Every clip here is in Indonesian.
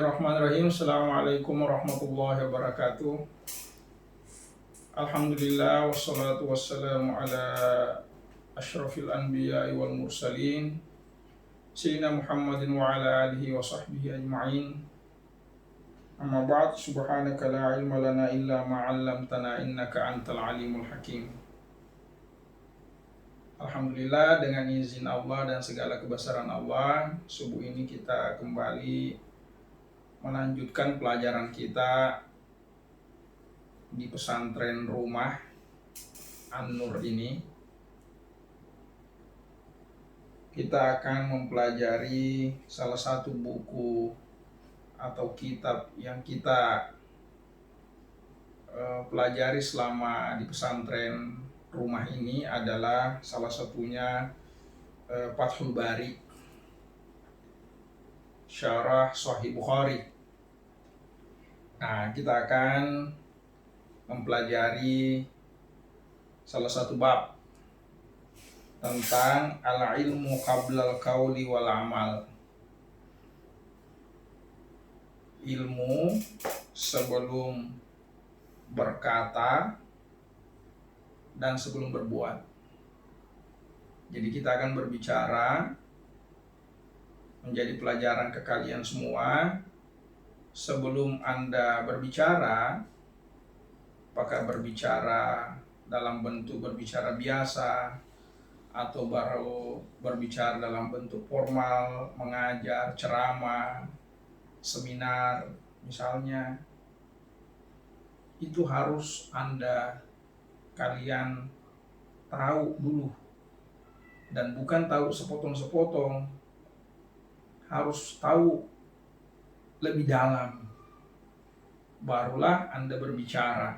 Bismillahirrahmanirrahim. Assalamualaikum warahmatullahi wabarakatuh. Alhamdulillah wassalatu wassalamu ala asyrafil anbiya'i wal mursalin Sayyidina Muhammadin wa ala alihi wa sahbihi ajma'in. Amma ba'd, subhanaka la ilma lana illa ma'allamtana innaka antal alimul hakim. Alhamdulillah, dengan izin Allah dan segala kebesaran Allah, subuh ini kita kembali melanjutkan pelajaran kita di pesantren rumah An-Nur ini. Kita akan mempelajari salah satu buku atau kitab yang kita pelajari selama di pesantren rumah ini adalah salah satunya Fathul Bari, Syarah Sahih Bukhari. Nah, kita akan mempelajari salah satu bab tentang al-ilmu qablal qauli wal amal. Ilmu sebelum berkata dan sebelum berbuat. Jadi kita akan berbicara, menjadi pelajaran ke kalian semua. Sebelum Anda berbicara, apakah berbicara dalam bentuk berbicara biasa atau baru berbicara dalam bentuk formal, mengajar, ceramah, seminar misalnya, itu harus kalian tahu dulu, dan bukan tahu sepotong-sepotong, harus tahu lebih dalam, barulah Anda berbicara.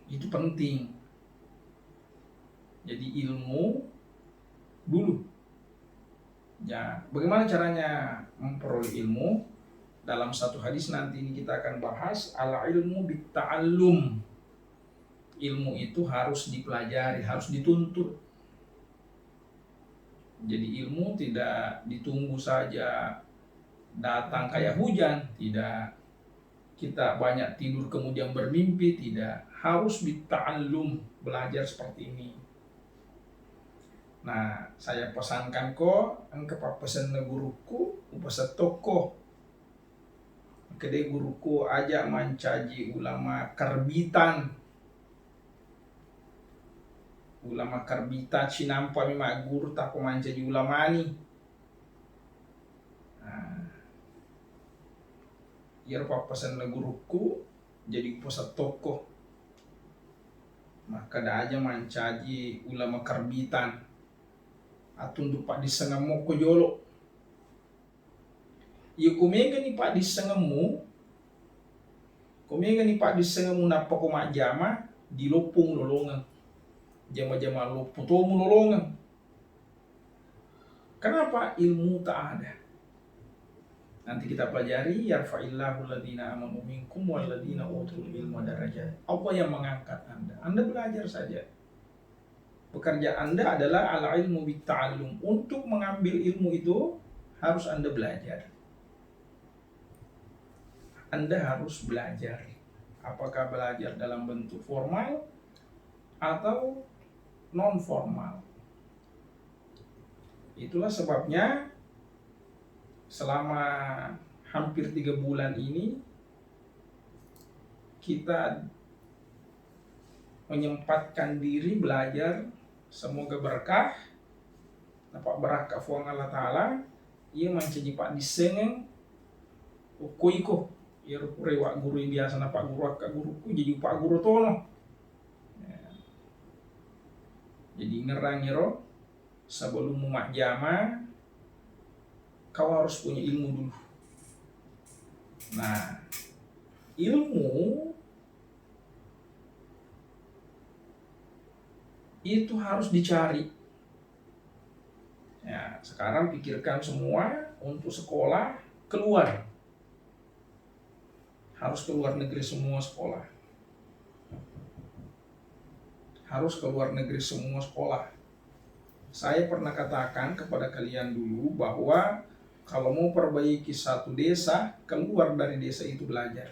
Itu penting. Jadi ilmu dulu. Ya, bagaimana caranya memperoleh ilmu? Dalam satu hadis nanti ini kita akan bahas al-ilmu bitta'allum. Ilmu itu harus dipelajari, harus dituntut. Jadi ilmu tidak ditunggu saja datang kayak hujan, tidak. Kita banyak tidur kemudian bermimpi, tidak. Harus bitta'allum, belajar seperti ini. Nah, saya pesankan engke pesan guruku, pesan toko. Kedai guruku ajak mencaji ulama karbitan. Ulama karbita cinampa memang guru tak pemancaji ulama ni. Ia pesan guruku jadi pusat toko. Maka dah aja mencaji ulama karbitan. Atun tu pak disengemu ko jolo. Ia kumega ni pak disengemu. Kumega ni pak disengemu napa ko majama di lopong lolongan. Jama-jama lo putomu lolongan. Kenapa? Ilmu tak ada. Nanti kita pelajari, yarfa'illahu alladhina amanu minkum walladhina utul ilma darajat. Apa yang mengangkat Anda? Anda belajar saja. Pekerjaan Anda adalah al-ilmu bitta'allum. Untuk mengambil ilmu itu harus Anda belajar. Anda harus belajar. Apakah belajar dalam bentuk formal atau non formal. Itulah sebabnya selama hampir 3 bulan ini kita menyempatkan diri belajar. Semoga berkah. Dapat berkah fuang Allah Ta'ala. Ia mencaji pak disengeng ukoiko. Ia rewak guru biasa na pak guru akak guruku jadi pak guru tono. Jadi ngerang-ngero sebelum mumak jama, kau harus punya ilmu dulu. Nah, ilmu itu harus dicari. Ya, sekarang pikirkan semua untuk sekolah keluar. Harus keluar negeri semua sekolah. Harus keluar negeri semua sekolah. Saya pernah katakan kepada kalian dulu bahwa Kalau mau perbaiki satu desa, keluar dari desa itu belajar.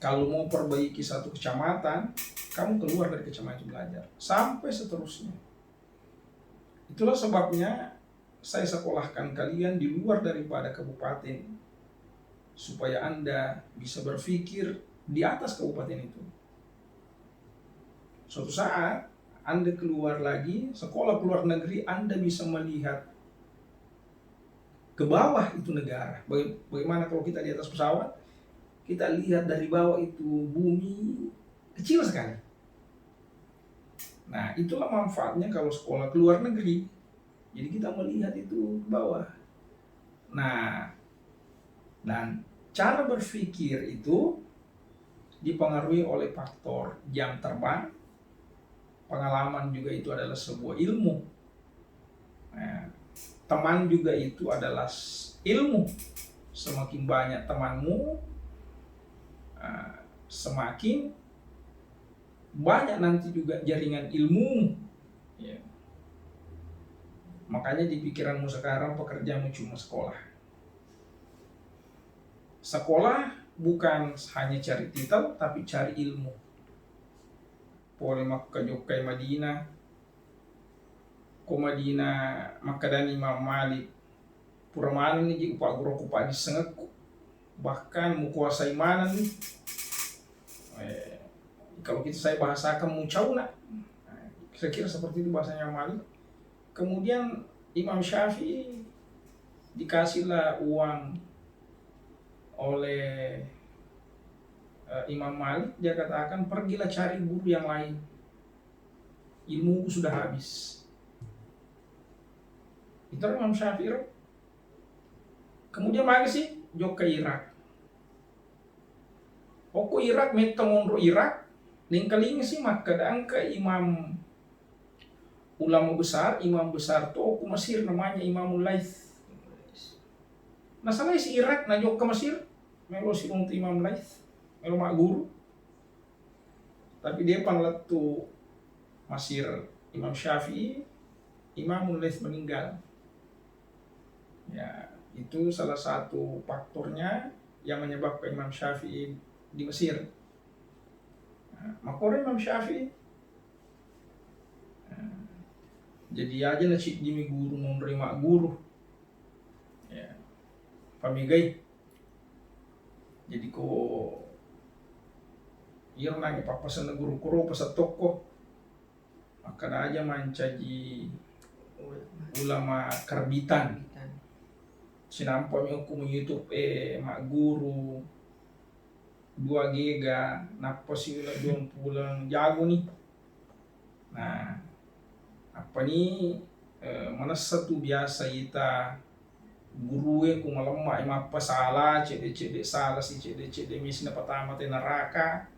Kalau mau perbaiki satu kecamatan, kamu keluar dari kecamatan itu belajar. Sampai seterusnya. Itulah sebabnya saya sekolahkan kalian di luar daripada kabupaten, supaya Anda bisa berpikir di atas kabupaten itu. Suatu saat Anda keluar lagi, sekolah keluar negeri, Anda bisa melihat ke bawah itu negara. Bagaimana kalau kita di atas pesawat, kita lihat dari bawah itu bumi kecil sekali. Nah, itulah manfaatnya kalau sekolah keluar negeri. Jadi kita melihat itu ke bawah. Nah, dan cara berpikir itu dipengaruhi oleh faktor jam terbang. Pengalaman juga itu adalah sebuah ilmu. Nah, teman juga itu adalah ilmu. Semakin banyak temanmu, semakin banyak nanti juga jaringan ilmu. Ya. Makanya di pikiranmu sekarang pekerjaanmu cuma sekolah. Sekolah bukan hanya cari titel, tapi cari ilmu. Pole Makkah Jokai Madinah, ko Madinah Makadani Imam Malik, pura mana nih jika Pak Guru Pak disengek, bahkan menguasai mana nih. Kalau saya bahasakan mucauna, kira-kira seperti itu bahasanya Malik. Kemudian Imam Syafi'i dikasihlah uang oleh Imam Malik, dia katakan pergilah cari guru yang lain, ilmu sudah habis. Itu Imam Syafi'i. Kemudian lagi sih jok ke Irak. Oku Irak metong Irak, ningkaling sih maka kadang ke ulama besar, imam besar tuh oku Mesir namanya Imamul Laits. Nah salah si Irak na jok ke Mesir, melo si untuk Imam Laits. Melo mak guru, tapi dia panlet tuh Mesir Imam Syafi'i, Imam Laits meninggal. Ya, itu salah satu faktornya yang menyebabkan Imam Syafi'i di Mesir. Nah, makanya Imam Syafi'i jadi aja nasi jimi guru mau nerima guru. Ya, pamigai. Jadi ko iya nang ipapasan na guru kuro pasat toko, maka aja mancaji ulama karbitan. Sinampo mi aku YouTube mak guru 2 giga napa sih ulah 20 jago nih. Nah, apa nih mana satu biasa kita guru ku malemma apa salah cede salah si cede misna pertama te neraka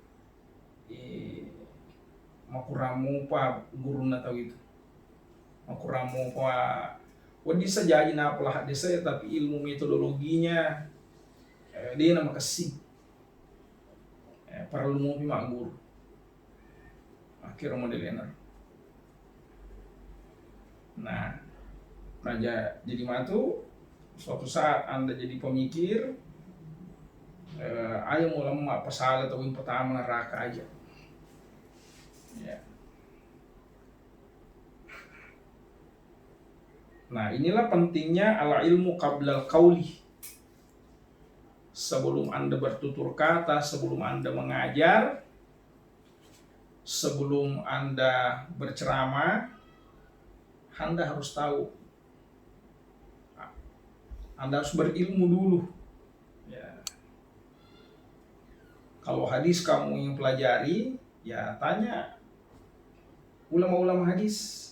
makuramu pa guru na tahu itu makuramu pa wadi saja na pelah desa tapi ilmu metodologinya dia nama kasih para ilmu mak guru akhirnya modelnya. Nah, raja jadi matu suatu saat Anda jadi pemikir ayo mau lemah pasal atau yang pertama neraka aja. Ya. Nah, inilah pentingnya ala ilmu qablal qauli. Sebelum Anda bertutur kata, sebelum Anda mengajar, sebelum Anda berceramah, Anda harus tahu. Anda harus berilmu dulu. Ya. Kalau hadis kamu yang pelajari, ya tanya ulama-ulama hadis.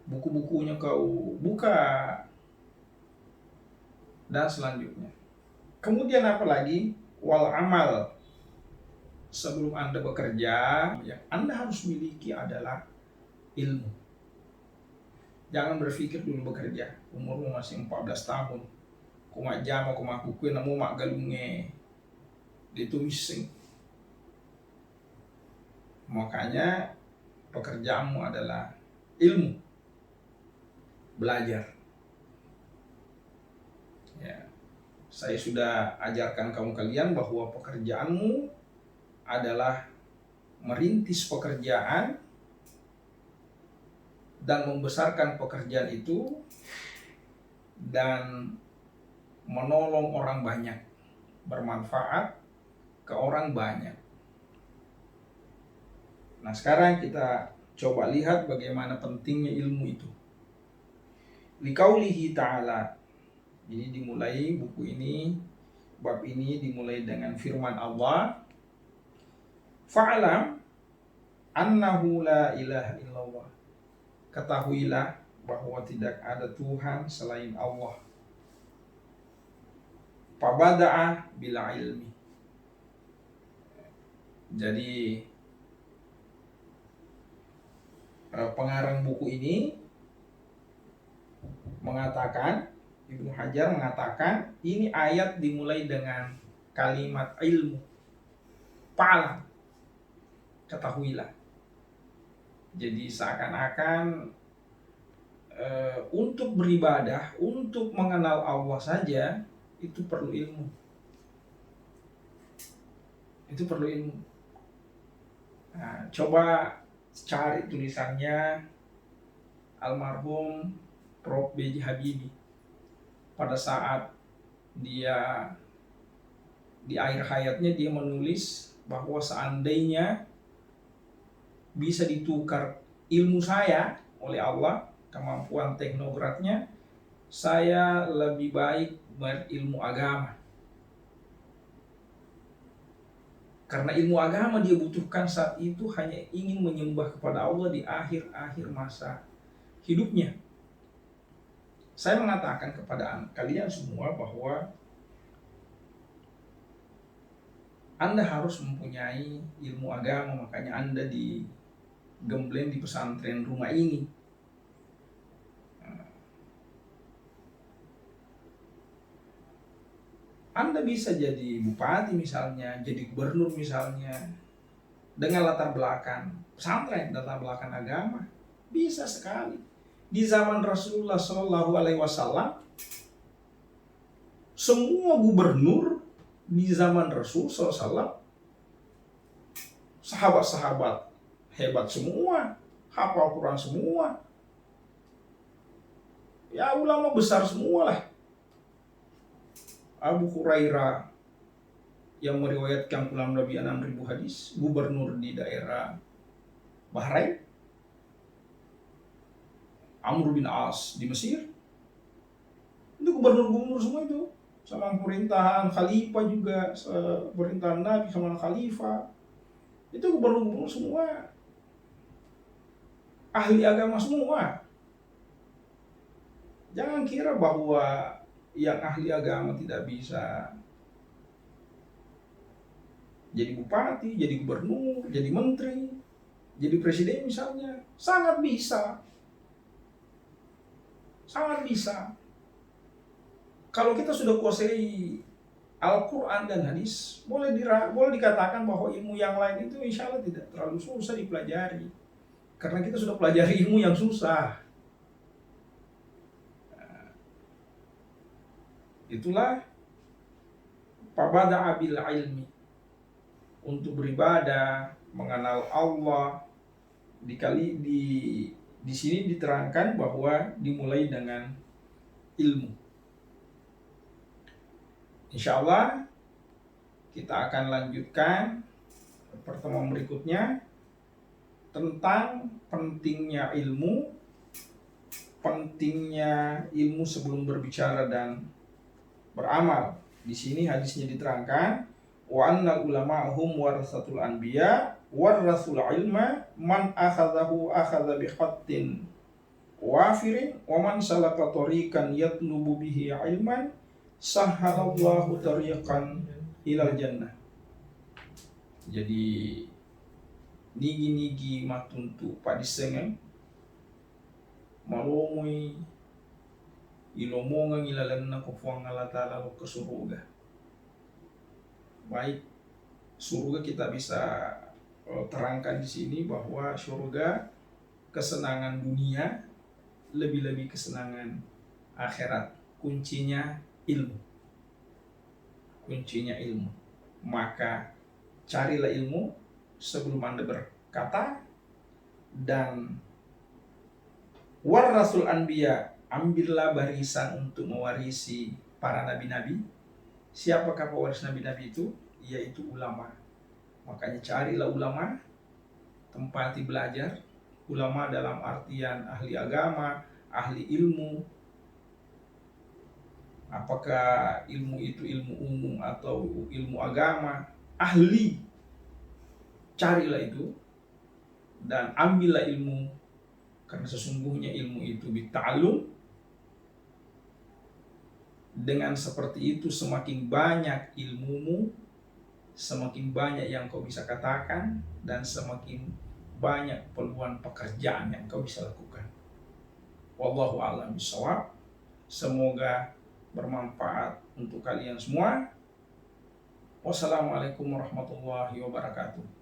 Buku-bukunya kau buka. Dan selanjutnya. Kemudian apa lagi? Wal amal. Sebelum Anda bekerja, yang Anda harus miliki adalah ilmu. Jangan berpikir dulu bekerja. Umurmu masih 14 tahun. Kumak jama, kumak kukui, namu mak galunge. Ditumising. Makanya pekerjaanmu adalah ilmu. Belajar. Saya sudah ajarkan kamu kalian bahwa pekerjaanmu adalah merintis pekerjaan dan membesarkan pekerjaan itu dan menolong orang banyak, bermanfaat ke orang banyak. Nah, sekarang kita coba lihat bagaimana pentingnya ilmu itu. Liqaulihi ta'ala. Jadi dimulai buku ini, bab ini dimulai dengan firman Allah, fa'alam annahu la ilaha illallah. Ketahuilah bahwa tidak ada Tuhan selain Allah. Fabada'a bila ilmi. Jadi pengarang buku ini mengatakan, Ibnu Hajar mengatakan, ini ayat dimulai dengan kalimat ilmu. Fa'alam, ketahuilah. Jadi seakan-akan untuk beribadah, untuk mengenal Allah saja itu perlu ilmu. Itu perlu ilmu. Nah, coba cari tulisannya almarhum Prof. B.J. Habibie pada saat dia di akhir hayatnya dia menulis bahwa seandainya bisa ditukar ilmu saya oleh Allah, kemampuan teknokratnya, saya lebih baik berilmu agama. Karena ilmu agama dia butuhkan saat itu hanya ingin menyembah kepada Allah di akhir-akhir masa hidupnya. Saya mengatakan kepada kalian semua bahwa Anda harus mempunyai ilmu agama, makanya Anda digembleng di pesantren rumah ini. Anda bisa jadi bupati misalnya, jadi gubernur misalnya, dengan latar belakang pesantren, latar belakang agama, bisa sekali. Di zaman Rasulullah Shallallahu Alaihi Wasallam, semua gubernur di zaman Rasul SAW, sahabat-sahabat hebat semua, hafal Quran semua, ya ulama besar semua lah. Abu Hurairah yang meriwayatkan ulama Nabi 6.000 hadis, gubernur di daerah Bahrain. Amr bin As di Mesir, itu gubernur-gubernur semua itu, sama pemerintahan khalifah juga, pemerintahan Nabi sama khalifah, itu gubernur-gubernur semua ahli agama semua. Jangan kira bahwa yang ahli agama tidak bisa jadi bupati, jadi gubernur, jadi menteri, jadi presiden misalnya. Sangat bisa. Sangat bisa. Kalau kita sudah kuasai Al-Quran dan hadis, boleh dikatakan bahwa ilmu yang lain itu insya Allah tidak terlalu susah dipelajari. Karena kita sudah pelajari ilmu yang susah. Itulah fabada'a bil ilmi. Untuk beribadah, mengenal Allah, di sini diterangkan bahwa dimulai dengan ilmu. Insya Allah kita akan lanjutkan pertemuan berikutnya tentang pentingnya ilmu sebelum berbicara dan beramal. Di sini hadisnya diterangkan, wa anna ulama'hum warasatul anbiya warasul ilma man akhadahu akhadha biqattin wafirin wa man salaka tariqan yatlubu bihi ilman sahhalallahu tariqan ilal jannah. Jadi nigi-nigi matuntu padisengen malomoi ilomongan ilalanna kufuang Allah Ta'ala ke surga. Baik, surga kita bisa terangkan di sini bahwa surga kesenangan dunia, lebih-lebih kesenangan akhirat. Kuncinya ilmu. kuncinya ilmu. Maka carilah ilmu sebelum Anda berkata, dan warasul anbiya, ambillah barisan untuk mewarisi para nabi-nabi. Siapakah pewaris nabi-nabi itu? Yaitu ulama. Makanya carilah ulama, tempati belajar. Ulama dalam artian ahli agama, ahli ilmu. Apakah ilmu itu ilmu umum atau ilmu agama, ahli. Carilah itu dan ambillah ilmu, karena sesungguhnya ilmu itu bita'allum. Dengan seperti itu semakin banyak ilmumu, semakin banyak yang kau bisa katakan, dan semakin banyak peluang pekerjaan yang kau bisa lakukan. Wallahu a'lam bishawab. Semoga bermanfaat untuk kalian semua. Wassalamualaikum warahmatullahi wabarakatuh.